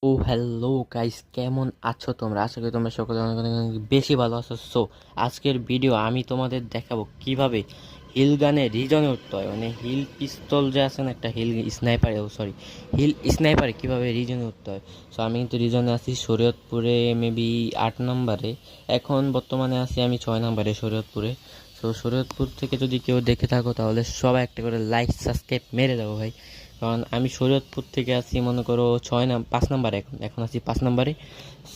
ও hello guys, কেমন আছো তোমরা? আশা করি তোমরা সকলে অনেক অনেক অনেক বেশি ভালো আছো। সো আজকের ভিডিও আমি তোমাদের দেখাবো কিভাবে হিল গানে রিজনে উঠতে হয়, মানে হিল পিস্তল যে আছে না, একটা হিল স্নাইপার, সরি হিল স্নাইপারে কীভাবে রিজনে উঠতে হয়। সো আমি কিন্তু রিজনে আছি শরীয়তপুরে, মেবি 8 নম্বরে। এখন বর্তমানে আছি আমি 6 নম্বরে শরীয়তপুরে। সো শরীয়তপুর থেকে যদি কেউ দেখে থাকো তাহলে সবাই একটা করে লাইক সাবস্ক্রাইব মেরে দেবো ভাই, কারণ আমি শরীয়তপুর থেকে আসি মনে করো 5 নম্বরে, এখন আছি 5 নম্বরে।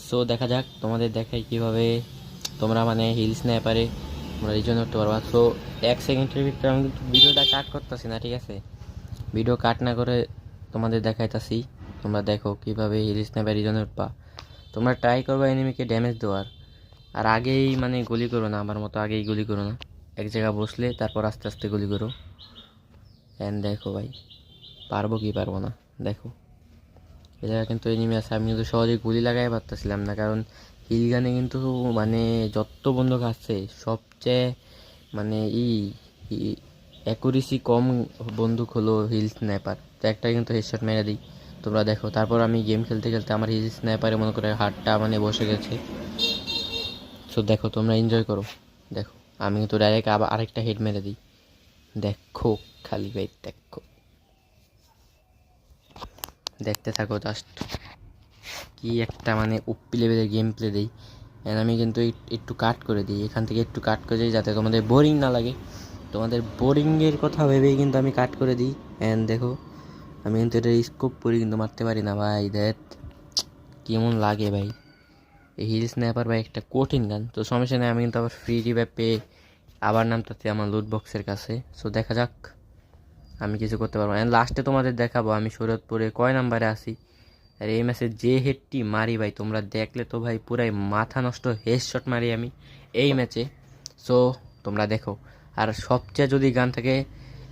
সো দেখা যাক, তোমাদের দেখাই কিভাবে তোমরা মানে হিল স্ন্যাপারে তোমরা রিজন করতে পারবা। সো 1 সেকেন্ডের ভিতরে আমি কিন্তু ভিডিওটা কাট করতেছি না, ঠিক আছে? ভিডিও কাট না করে তোমাদের দেখাইতাছি। তোমরা দেখো কিভাবে হিল স্ন্যাপার রিজনে উঠবা। তোমরা ট্রাই করবা এনিমিকে ড্যামেজ দেওয়ার, আর আগেই মানে গুলি করো না, আমার মতো আগেই গুলি করো না। এক জায়গায় বসলে তারপর আস্তে আস্তে গুলি করো। অ্যান্ড দেখো ভাই, পারবো কি পারবো না দেখো। এ জায়গায় কিন্তু এনিমি আছে, আমি কিন্তু সহজে গুলি লাগাই পারতেছিলাম না, কারণ হিল গানে কিন্তু মানে যত বন্দুক আছে সবচেয়ে মানে অ্যাকুরেসি কম বন্দুক হলো হিল স্নাইপার। তো একটা কিন্তু হেডশট মেরে দিই, তোমরা দেখো। তারপর আমি গেম খেলতে খেলতে আমার হিল স্নাইপারে মনে করে হাতটা মানে বসে গেছে। সো দেখো, তোমরা এনজয় করো। দেখো আমি কিন্তু ডাইরেক্ট আবার আরেকটা হেড মেরে দিই, দেখো খালি ভাই, দেখো দেখতে থাকো জাস্ট। কি একটা মানে উপি লেভেলের গেম প্লে দিই। অ্যান্ড আমি কিন্তু একটু কাট করে দিই, এখান থেকে একটু কাট করে দিই যাতে তোমাদের বোরিং না লাগে। তোমাদের বোরিংয়ের কথা ভেবেই কিন্তু আমি কাট করে দিই। অ্যান্ড দেখো, আমি কিন্তু এটা স্কোপ পরি কিন্তু মারতে পারি না ভাই, দেখ কেমন লাগে ভাই। এই হিল স্ন্যাপার ভাই একটা কঠিন গান। তো সমস্যা নেই, আমি কিন্তু আবার ফ্রি রিভাইভ পেয়ে আবার নামটাতে আমার লুট বক্সের কাছে। সো দেখা যাক আমি কিছু করতে পারবো। অ্যান্ড লাস্টে তোমাদের দেখাবো আমি শরীয়তপুরে কয় নাম্বারে আসি। আর এই ম্যাচে যে হেডটি মারি ভাই, তোমরা দেখলে তো ভাই পুরাই মাথা নষ্ট হেডশট মারি আমি এই ম্যাচে। সো তোমরা দেখো। আর সবচেয়ে যদি গান থাকে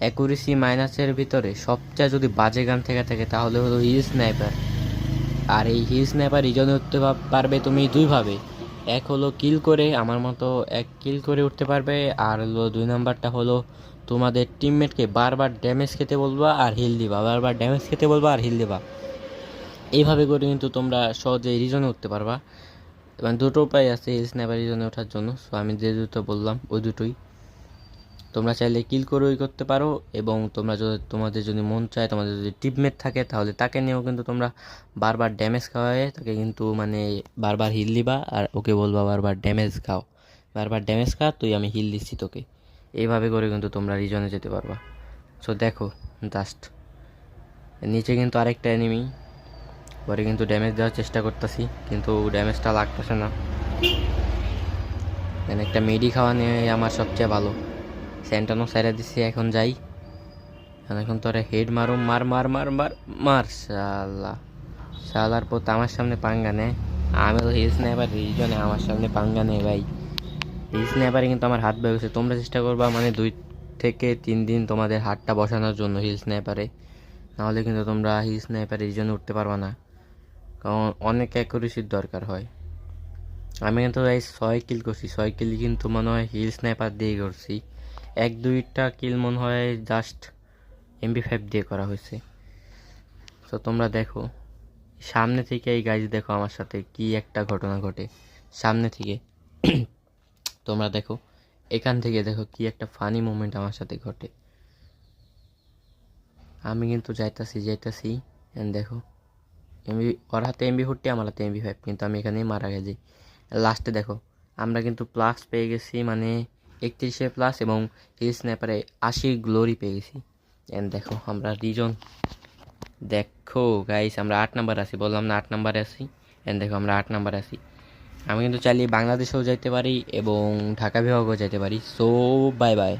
অ্যাকুরেসি মাইনাসের ভিতরে, সবচেয়ে যদি বাজে গান থেকে থাকে তাহলে হলো হিল স্নাইপার। আর এই হিল স্নাইপার রিজনে উঠতে পারবে তুমি দুইভাবে। এক হলো কিল করে, আমার মতো এক কিল করে উঠতে পারবে। আর হলো 2 নাম্বারটা হলো তোমাদের টিমমেটকে বারবার ড্যামেজ খেতে বলবা আর হিল দিবা, বারবার ড্যামেজ খেতে বলবা আর হিল দিবা। এইভাবে করে কিন্তু তোমরা সহজে রিজনে উঠতে পারবা। এবং দুটো উপায় আছে এই স্ন্যাপার রিজনে ওঠার জন্য। সো আমি যে দুটো বললাম ওই দুটোই তোমরা চাইলে কিল করেই করতে পারো, এবং তোমরা যদি তোমাদের যদি মন চায়, তোমাদের যদি টিমমেট থাকে তাহলে তাকে নিয়েও কিন্তু তোমরা বারবার ড্যামেজ খাওয়ায় তাকে কিন্তু মানে বারবার হিল দিবা আর ওকে বলবা বারবার ড্যামেজ খাও, বারবার ড্যামেজ খা, তুই আমি হিল দিচ্ছি তোকে। এইভাবে করে কিন্তু তোমরা রিজনে যেতে পারবা। সো দেখো জাস্ট, নিচে কিন্তু আরেকটা এনিমি, পরে কিন্তু ড্যামেজ দেওয়ার চেষ্টা করতেছি কিন্তু ড্যামেজটা লাগতেছে না। দেন একটা মেডি খাওয়া নিয়ে আমার সবচেয়ে ভালো। স্যান্টানো সাইরা দিচ্ছি, এখন যাই। এখন তোরে হেড মারো, মার মার মার মার মার, শালা শালার পর আমার সামনে পাঙ্গা নেয়। আমি তো হিল স্নাইপার রিজনে, আমার সামনে পাঙ্গা নেই ভাই। হিল স্নাইপারে কিন্তু আমার হাত বেরোচ্ছে। তোমরা চেষ্টা করবা মানে 2 থেকে 3 দিন তোমাদের হাতটা বসানোর জন্য হিল স্নাইপারে, নাহলে কিন্তু তোমরা হিল স্নাইপার রিজনে উঠতে পারবা না, কারণ অনেক অ্যাকুরেসির দরকার হয়। আমি কিন্তু এই 6 কিল করছি, 6 কিল কিন্তু মনে হয় হিল স্নাইপার দিয়ে করছি। 1-2টা কিল মনে হয় জাস্ট MP5 দিয়ে করা হয়েছে। তো তোমরা দেখো সামনে থেকে, এই গাইজ দেখো আমার সাথে কি একটা ঘটনা ঘটে সামনে থেকে। তোমরা দেখো এখান থেকে দেখো কি একটা ফানি মোমেন্ট আমার সাথে ঘটে। আমি কিন্তু যাইতাছি যাইতাছি এন্ড দেখো ওর হাতে MP40, আমার হাতে MP5, কিন্তু আমি এখানেই মারা গেছি। লাস্টে দেখো আমরা কিন্তু প্লাস পেয়ে গেছি, মানে 31 প্লাস, এবং হিল স্ন্যাপারে 80 গ্লোরি পেয়ে গেছি। এন্ড দেখো আমরা রিজন, দেখো গাইস আমরা 8 নাম্বার আছি, বললাম না 8 নাম্বারে আছি। এন্ড দেখো আমরা 8 নাম্বারে আছি। আমি কিন্তু চাইলে বাংলাদেশেও যাইতে পারি এবং ঢাকা বিভাগেও যাইতে পারি। So bye bye.